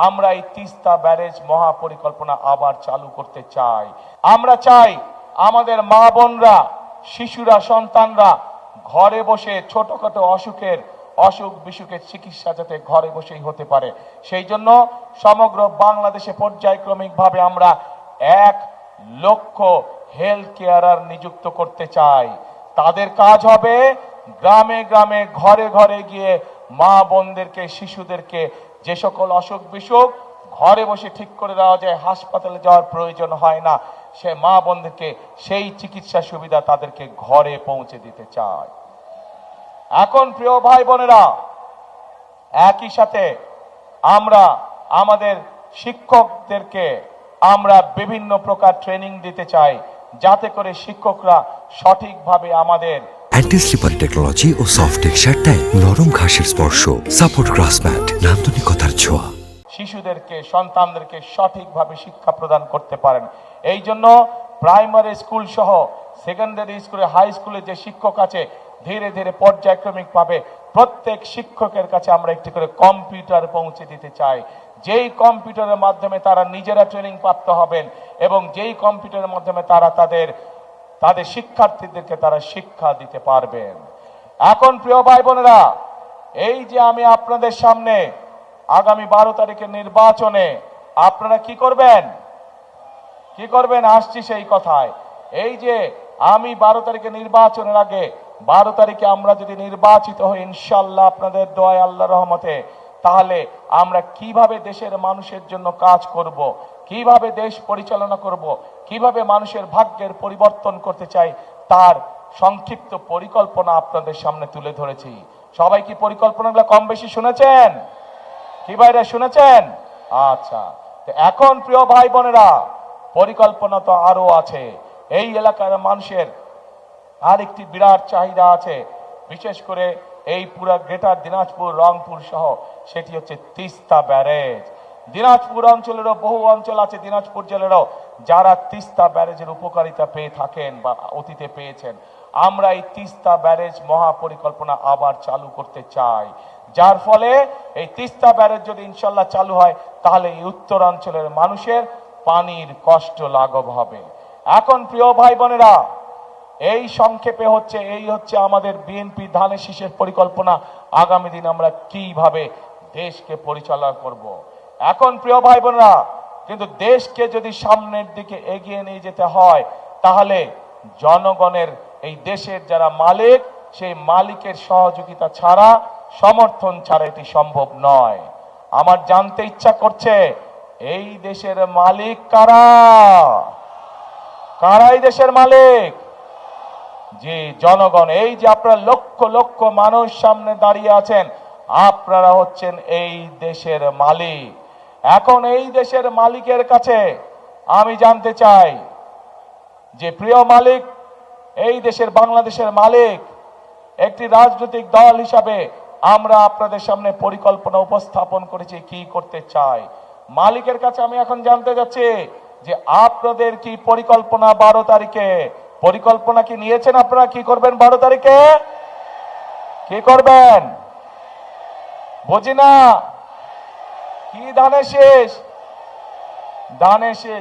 আমরা এই তিস্তা ব্যারেজ মহাপরিকল্পনা আবার চালু করতে চাই। আমরা চাই আমাদের মা বোনরা, শিশুরা, সন্তানরা ঘরে বসে ছোটখাটো অসুখ বিসুখের চিকিৎসা যাতে ঘরে বসেই হতে পারে। সেই জন্য সমগ্র বাংলাদেশে পর্যায়ক্রমিকভাবে আমরা 1 লক্ষ হেলথ কেয়ারার নিযুক্ত করতে চাই। তাদের কাজ হবে গ্রামে গ্রামে ঘরে ঘরে গিয়ে মা বোনদেরকে, শিশুদেরকে যে সকল অসুখ বিসুখ ঘরে বসে ঠিক করে দেওয়া যায়, হাসপাতালে যাওয়ার প্রয়োজন হয় না, সে মা বোনদেরকে সেই চিকিৎসা সুবিধা তাদেরকে ঘরে পৌঁছে দিতে চায়। এখন প্রিয় ভাই বোনেরা, একই সাথে আমরা আমাদের শিক্ষকদেরকে আমরা বিভিন্ন প্রকার ট্রেনিং দিতে চাই, যাতে করে শিক্ষকরা সঠিকভাবে আমাদের অ্যান্টি স্লিপারি টেকনোলজি ও সফট টেক্সচার টাইল, নরম ঘাসের স্পর্শ, সাপোর্ট গ্রাস ম্যাট, নান্দনিকতার ছোঁয়া, শিশুদেরকে, সন্তানদেরকে সঠিকভাবে শিক্ষা প্রদান করতে পারেন। এই জন্য প্রাইমারি স্কুল সহ সেকেন্ডারি স্কুলে, হাই স্কুলে যে শিক্ষক আছে, ধীরে ধীরে পর্যায়ক্রমিকভাবে প্রত্যেক শিক্ষকের কাছে আমরা একটি করে কম্পিউটার পৌঁছে দিতে চাই, যেই কম্পিউটারের মাধ্যমে তারা নিজেরা ট্রেনিং প্রাপ্ত হবেন এবং যেই কম্পিউটারের মাধ্যমে তারা তাদের শিক্ষার্থীদেরকে তারা শিক্ষা দিতে পারবেন। এখন প্রিয় ভাই বোনেরা, এই যে আমি আপনাদের সামনে আগামী 12 তারিখের নির্বাচনে আপনারা কি করবেন আসছি সেই কথায়। এই যে আমি 12 তারিখে নির্বাচনের আগে 12 তারিখে আমরা যদি নির্বাচিত হই ইনশাআল্লাহ আপনাদের দোয়ায়, আল্লাহর রহমতে, তাহলে আমরা কিভাবে দেশের মানুষের জন্য কাজ করব, কিভাবে দেশ পরিচালনা করব, কিভাবে মানুষের ভাগ্যের পরিবর্তন করতে চাই, তার সংক্ষিপ্ত পরিকল্পনা আপনাদের সামনে তুলে ধরেছি। সবাই কি পরিকল্পনাগুলো কম বেশি শুনেছেন? কি ভাইরা শুনেছেন? আচ্ছা, তো এখন প্রিয় ভাই বোনেরা, পরিকল্পনা তো আরো আছে। এই এলাকার মানুষের আরেকটি বিরাট চাহিদা আছে, বিশেষ করে এই পুরা গ্রেটার দিনাজপুর, রংপুর সহ, সেটি হচ্ছে তিস্তা ব্যারেজ। দিনাজপুর অঞ্চলেরও বহু অঞ্চল আছে, দিনাজপুর জেলারও, যারা তিস্তা ব্যারেজের উপকারিতা পেয়ে থাকেন বা অতীতে পেয়েছেন। আমরা এই তিস্তা ব্যারেজ মহাপরিকল্পনা আবার চালু করতে চাই, যার ফলে এই তিস্তা ব্যারেজ যদি ইনশাল্লাহ চালু হয়, তাহলে এই উত্তরাঞ্চলের মানুষের পানির কষ্ট লাঘব হবে। এখন প্রিয় ভাই বোনেরা, এই সংক্ষেপে এই হচ্ছে আমাদের বিএনপি ধানের শীষের পরিকল্পনা। আগামী দিন আমরা কিভাবে দেশকে পরিচালনা করব। এখন প্রিয় ভাই বোনেরা, কিন্তু দেশকে যদি সামনের দিকে এগিয়ে নিয়ে যেতে হয়, তাহলে জনগণের, এই দেশের যারা মালিক, সেই মালিকের সহযোগিতা ছাড়া, সমর্থন ছাড়া এটি সম্ভব নয়। আমার জানতে ইচ্ছা করছে, এই দেশের মালিক কারা? এই দেশের মালিক? জি, জনগণ। এই যে আপনারা লক্ষ লক্ষ মানুষ সামনে দাঁড়িয়ে আছেন, আপনারা হচ্ছেন এই দেশের মালিক। এখন এই দেশের মালিকের কাছে আমি জানতে চাই যে, প্রিয় মালিক, এই দেশের বাংলাদেশের মালিক, একটি রাজনৈতিক দল হিসাবে আমরা আপনাদের সামনে পরিকল্পনা উপস্থাপন করেছি কি করতে চাই। মালিকের কাছে আমি এখন জানতে যাচ্ছি যে আপনাদের কি পরিকল্পনা 12 তারিখে? পরিকল্পনা কি নিয়েছেন আপনারা? কি করবেন 12 তারিখে? কি করবেন? বুঝি না। কি ধানের শেষ? ধানের শেষ